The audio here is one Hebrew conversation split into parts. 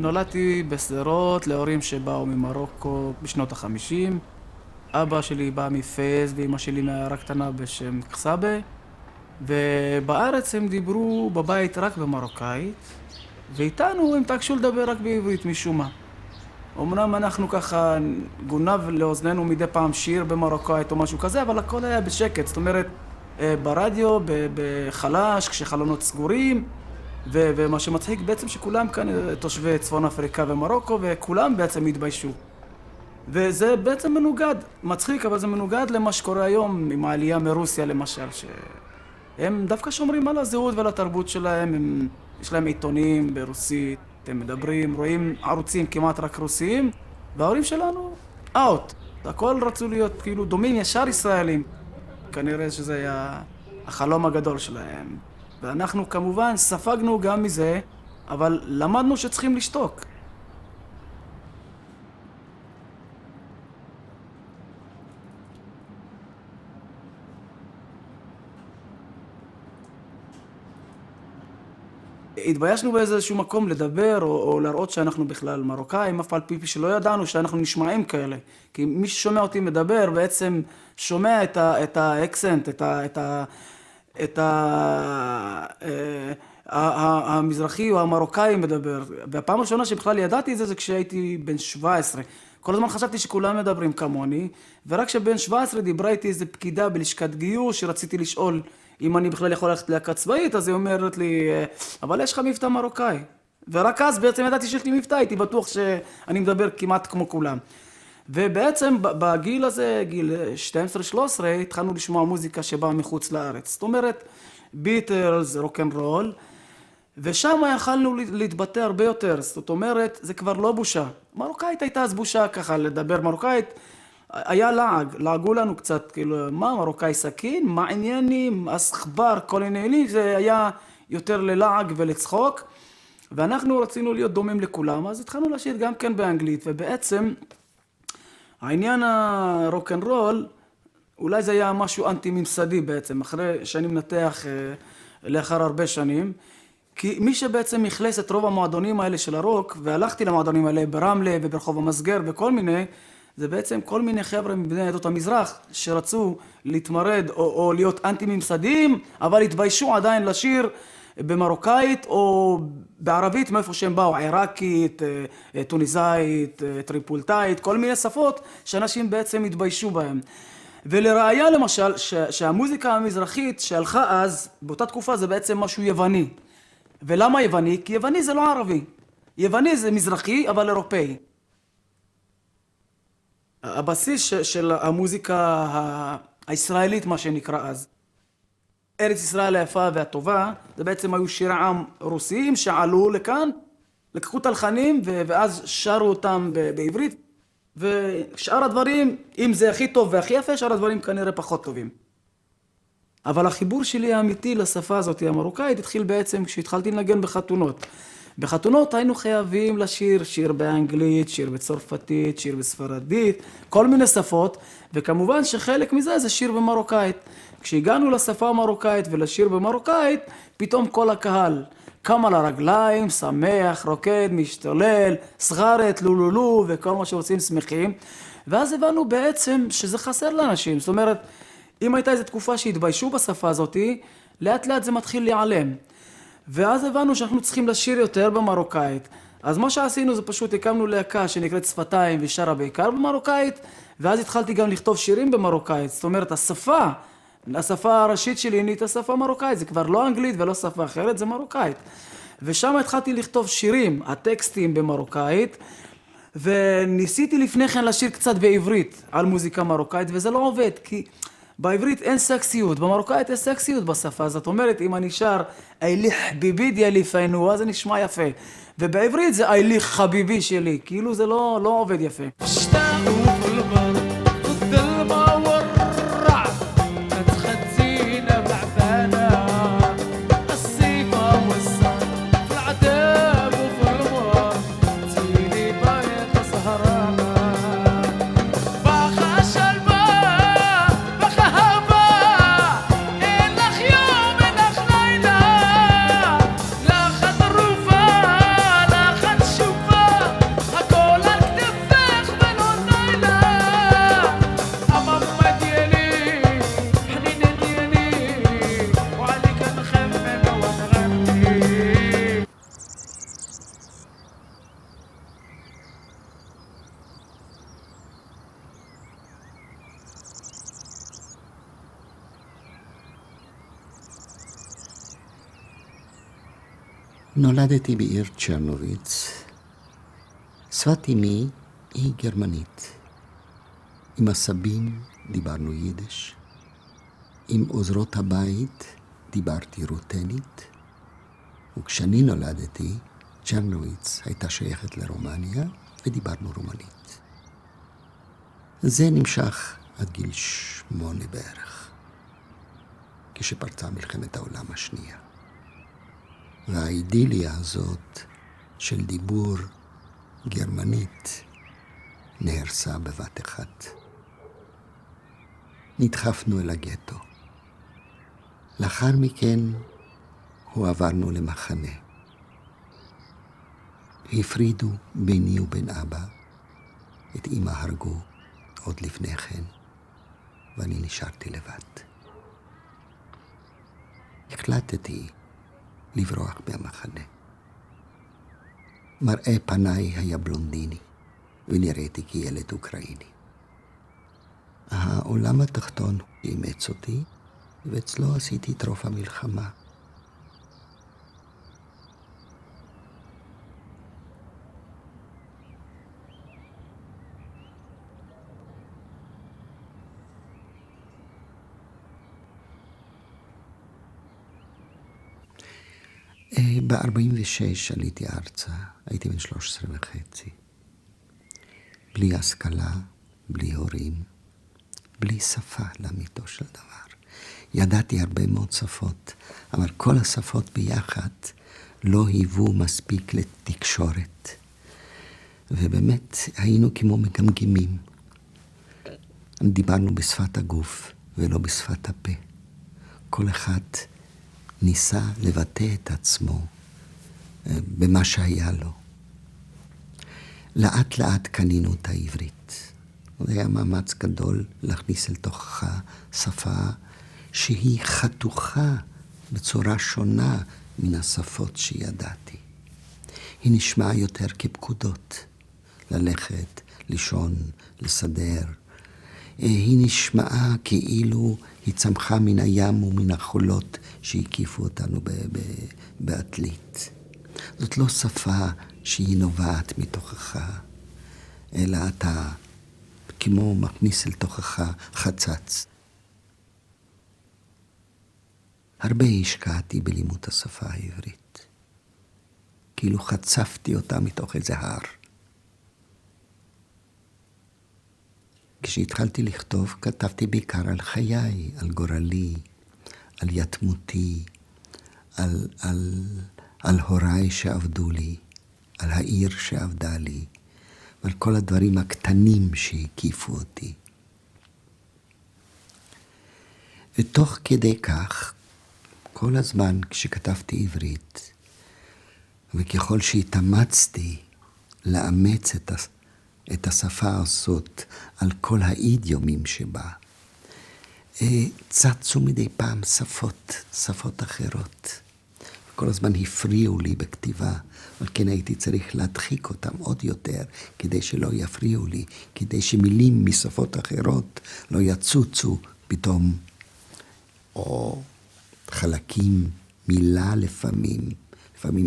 נולדתי בשדרות להורים שבאו ממרוקו בשנות ה-50. אבא שלי בא מפס ואמא שלי מעיירה קטנה בשם קסאבה. ובארץ הם דיברו בבית רק במרוקאית, ואיתנו הם תעקשו לדבר רק בעברית משום מה. אמנם אנחנו ככה גונב לאוזנינו מדי פעם שיר במרוקאית או משהו כזה, אבל הכל היה בשקט. זאת אומרת, ברדיו, בחלש, כשחלונות סגורים, ומה שמצחיק בעצם שכולם כאן תושבי צפון אפריקה ומרוקו, וכולם בעצם התביישו. וזה בעצם מנוגד, מצחיק, אבל זה מנוגד למה שקורה היום עם העלייה מרוסיה למשל, שהם דווקא שומרים על הזהות ועל התרבות שלהם, יש להם עיתונים ברוסית, הם מדברים, רואים ערוצים כמעט רק רוסיים, וההורים שלנו, אאוט. הכל רצו להיות כאילו דומים ישר ישראלים. כנראה שזה היה החלום הגדול שלהם. ואנחנו כמובן ספגנו גם מזה, אבל למדנו שצריכים לשתוק. התביישנו באיזשהו מקום לדבר או להראות שאנחנו בכלל מרוקאים, אף על פי שלא ידענו שאנחנו נשמעים כאלה. כי מי ששומע אותי מדבר בעצם שומע את האקסנט, המזרחי או המרוקאי מדבר. והפעם הראשונה שבכלל ידעתי את זה כשהייתי בן 17. כל הזמן חשבתי שכולם מדברים כמוני, ורק כשבן 17 דיברה איתי איזו פקידה בלשכת גיוס שרציתי לשאול אם אני בכלל יכול ללכת להקה צבאית, אז היא אומרת לי, אבל יש לך מבטא מרוקאי. ורק אז בעצם ידעתי שיש לי מבטא, הייתי בטוח שאני מדבר כמעט כמו כולם. ובעצם בגיל הזה, גיל 12-13, התחלנו לשמוע מוזיקה שבאה מחוץ לארץ. זאת אומרת, ביטלס, רוק'נ'רול, ושם יכלנו להתבטא הרבה יותר. זאת אומרת, זה כבר לא בושה. מרוקאית הייתה אז בושה ככה, לדבר מרוקאית. היה לעגו לנו קצת, כאילו, מה, מרוקאי סכין? מה עניינים? אסחבר, כל עניינים, זה היה יותר ללעג ולצחוק. ואנחנו רצינו להיות דומים לכולם, אז התחלנו לשיר גם כן באנגלית, ובעצם העניין הרוק'נ'רול, אולי זה היה משהו אנטי-ממסדי בעצם, אחרי שאני מנתח לאחר הרבה שנים, כי מי שבעצם הכלס את רוב המועדונים האלה של הרוק, והלכתי למועדונים האלה ברמלה וברחוב המסגר וכל מיני, זה בעצם כל מיני חבר'ה מבני עדות המזרח שרצו להתמרד או להיות אנטי-ממסדיים, אבל התביישו עדיין לשיר במרוקאית או בערבית מאיפה שהם באו, עיראקית, טוניסאית, טריפולטאית, כל מיני שפות שאנשים בעצם התביישו בהם. ולראיה למשל שהמוזיקה המזרחית שהלכה אז, באותה תקופה זה בעצם משהו יווני. ולמה יווני? כי יווני זה לא ערבי. יווני זה מזרחי אבל אירופאי. הבסיס של המוזיקה הישראלית, מה שנקרא אז, ארץ ישראל היפה והטובה, זה בעצם היו שירי עם רוסיים שעלו לכאן, לקחו תלחנים ואז שרו אותם בעברית, ושאר הדברים, אם זה הכי טוב והכי יפה, שאר הדברים כנראה פחות טובים. אבל החיבור שלי האמיתי לשפה הזאת המרוקאית התחיל בעצם כשהתחלתי לנגן בחתונות. בחתונות היינו חייבים לשיר, שיר באנגלית, שיר בצרפתית, שיר בספרדית, כל מיני שפות, וכמובן שחלק מזה זה שיר במרוקאית. כשהגענו לשפה המרוקאית ולשיר במרוקאית, פתאום כל הקהל קם על הרגליים, שמח, רוקד, משתולל, סגרת, לולולו וכל מה שרוצים שמחים, ואז הבנו בעצם שזה חסר לאנשים. זאת אומרת, אם הייתה איזו תקופה שהתביישו בשפה הזאת, לאט לאט זה מתחיל להיעלם. ואז הבנו שאנחנו צריכים לשיר יותר במרוקאית. אז מה שעשינו זה פשוט הקמנו להקה שנקראת שפתיים ושרה בעיקר במרוקאית, ואז התחלתי גם לכתוב שירים במרוקאית. זאת אומרת, השפה הראשית שלי נהייתה שפה מרוקאית, זה כבר לא אנגלית ולא שפה אחרת, זה מרוקאית. ושם התחלתי לכתוב שירים, הטקסטים במרוקאית, וניסיתי לפני כן לשיר קצת בעברית על מוזיקה מרוקאית, וזה לא עובד, כי בעברית אין סקסיות, במרוקאית יש סקסיות בשפה. זאת אומרת, אם אני שר אילי חביבי דיאלי פיינו, אז זה נשמע יפה. ובעברית זה אילי חביבי שלי, כאילו זה לא עובד יפה. شوفها נולדתי בעיר צ'רנוביץ. שפת אמי היא גרמנית. עם הסבים דיברנו יידיש. עם עוזרות הבית דיברתי רוטנית. וכשאני נולדתי, צ'רנוביץ הייתה שייכת לרומניה ודיברנו רומנית. זה נמשך עד גיל 8 בערך, כשפרצה מלחמת העולם השנייה. והאידיליה הזאת של דיבור גרמנית נהרסה בבת אחת. נדחפנו אל הגטו. לאחר מכן הועברנו למחנה. הפרידו ביני ובין אבא. את אמא הרגו עוד לפני כן, ואני נשארתי לבד. החלטתי לברוח מהמחנה. מראה פניי היה בלונדיני, ונראיתי כילד אוקראיני. העולם התחתון אימץ אותי, ואצלו עשיתי את רוב המלחמה. ב-46 עליתי ארצה, הייתי בן 13 וחצי. בלי השכלה, בלי הורים, בלי שפה לאמיתו של דבר. ידעתי הרבה מאוד שפות, אבל כל השפות ביחד לא היוו מספיק לתקשורת. ובאמת היינו כמו מגמגמים. דיברנו בשפת הגוף ולא בשפת הפה. כל אחד ניסה לבטא את עצמו במה שהיה לו. לאט לאט קנינו את העברית. זה היה מאמץ גדול להכניס אל תוכחה שפה שהיא חתוכה בצורה שונה מן השפות שידעתי. היא נשמעה יותר כפקודות, ללכת, לישון, לסדר. היא נשמעה כאילו היא צמחה מן הים ומן החולות שהקיפו אותנו בעתלית. זאת לא שפה שהיא נובעת מתוכחה, אלא אתה כמו מכניס אל תוכחה חצץ. הרבה השקעתי בלימוד השפה העברית. כאילו חצפתי אותה מתוך איזה הר. כשהתחלתי לכתוב, כתבתי בעיקר על חיי, על גורלי, על יתמותי, על הוריי שעבדו לי, על העיר שעבדה לי, ועל כל הדברים הקטנים שהקיפו אותי. ותוך כדי כך, כל הזמן כשכתבתי עברית, וככל שהתאמצתי לאמץ את השפה הזאת על כל האידיומים שבה, צצו מדי פעם שפות אחרות. כל הזמן הפריעו לי בכתיבה, אבל כן הייתי צריך להדחיק אותם עוד יותר, כדי שלא יפריעו לי, כדי שמילים משפות אחרות לא יצוצו פתאום, או חלקים, מילה לפעמים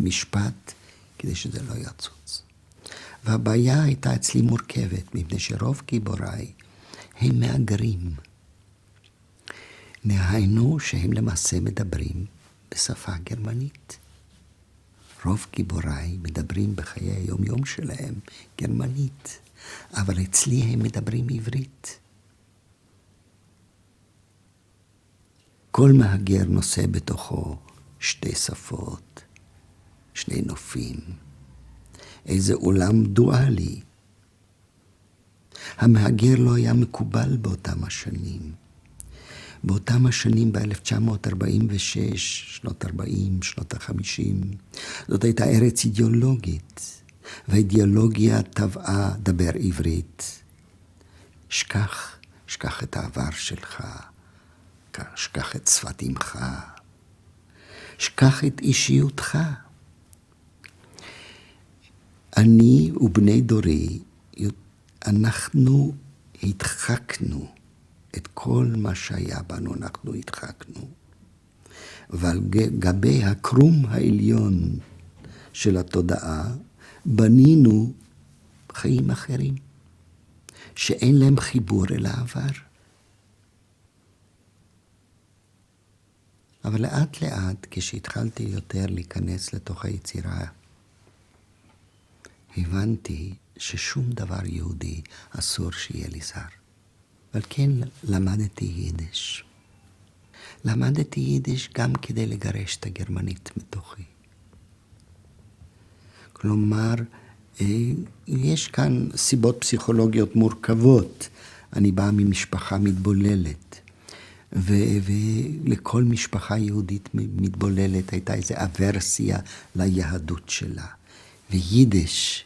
משפט, כדי שזה לא יצוץ. והבעיה הייתה אצלי מורכבת, מפני שרוב גיבוריי הם מהגרים. נהיינו שהם למעשה מדברים בשפה גרמנית. רוב גיבוריי מדברים בחיי היום-יום שלהם גרמנית, אבל אצלי הם מדברים עברית. כל מהגר נושא בתוכו שתי שפות, שני נופים. איזה עולם דואלי. המהגר לא היה מקובל באותם השנים. באותם השנים ב-1946, שנות 40, שנות ה-50, זאת הייתה ארץ אידיאולוגית, והאידיאולוגיה טבעה דבר עברית. שכח את העבר שלך, שכח את שפת אמך, שכח את אישיותך. אני ובני דורי, אנחנו הדחקנו את כל מה שהיה בנו, אנחנו הדחקנו. ועל גבי הקרום העליון של התודעה, בנינו חיים אחרים, שאין להם חיבור אל העבר. אבל לאט לאט, כשהתחלתי יותר להיכנס לתוך היצירה, הבנתי ששום דבר יהודי אסור שיהיה לי זר. אבל כן למדתי יידיש. למדתי יידיש גם כדי לגרש את הגרמנית מתוכי. כלומר, יש כאן סיבות פסיכולוגיות מורכבות. אני באה ממשפחה מתבוללת, ולכל משפחה יהודית מתבוללת הייתה איזו אברסיה ליהדות שלה. ויידיש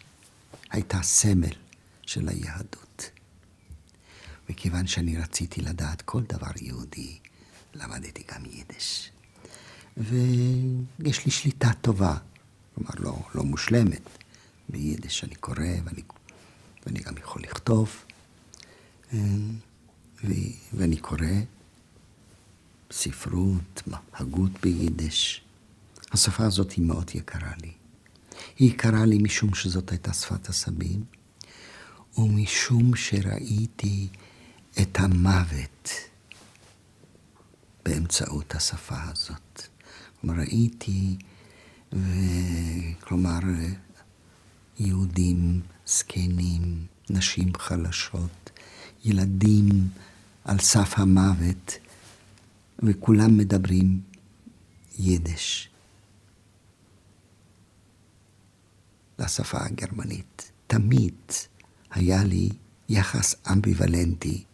הייתה סמל של היהדות. וכיוון שאני רציתי לדעת כל דבר יהודי, למדתי גם יידיש. ויש לי שליטה טובה, כלומר לא מושלמת. ביידיש אני קורא ואני גם יכול לכתוב. ואני קורא ספרות, הגות ביידיש. השפה הזאת היא מאוד יקרה לי. היא יקרה לי משום שזאת הייתה שפת הסבים, ומשום שראיתי את המוות באמצעות השפה הזאת. כלומר, ראיתי, כלומר, יהודים, זקנים, נשים חלשות, ילדים על סף המוות, וכולם מדברים יידיש. לשפה הגרמנית. תמיד היה לי יחס אמביוולנטי.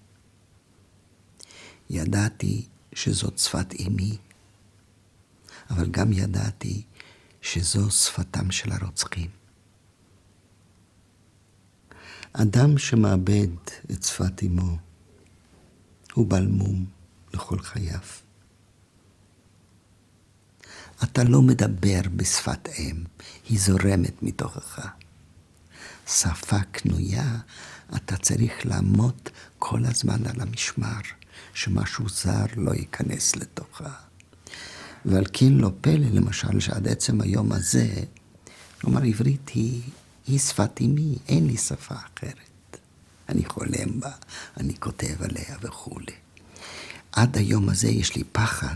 ידעתי שזאת שפת אמי, אבל גם ידעתי שזו שפתם של הרוצחים. אדם שמאבד את שפת אמו הוא בעל מום לכל חייו. אתה לא מדבר בשפת אם, היא זורמת מתוכך. שפה קנויה, אתה צריך לעמוד כל הזמן על המשמר, שמשהו זר לא ייכנס לתוכה. ועל כן לא פלא, למשל, שעד עצם היום הזה, כלומר, עברית היא שפת אמי, אין לי שפה אחרת. אני חולם בה, אני כותב עליה וכו'. עד היום הזה יש לי פחד,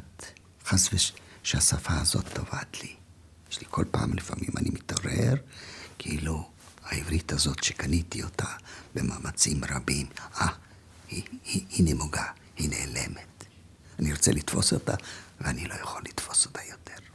חס שהשפה הזאת טובעת לי. יש לי כל פעם, לפעמים אני מתעורר, כאילו העברית הזאת שקניתי אותה במאמצים רבים, היא נמוגה, היא נעלמת. אני רוצה לתפוס אותה, ואני לא יכול לתפוס אותה יותר.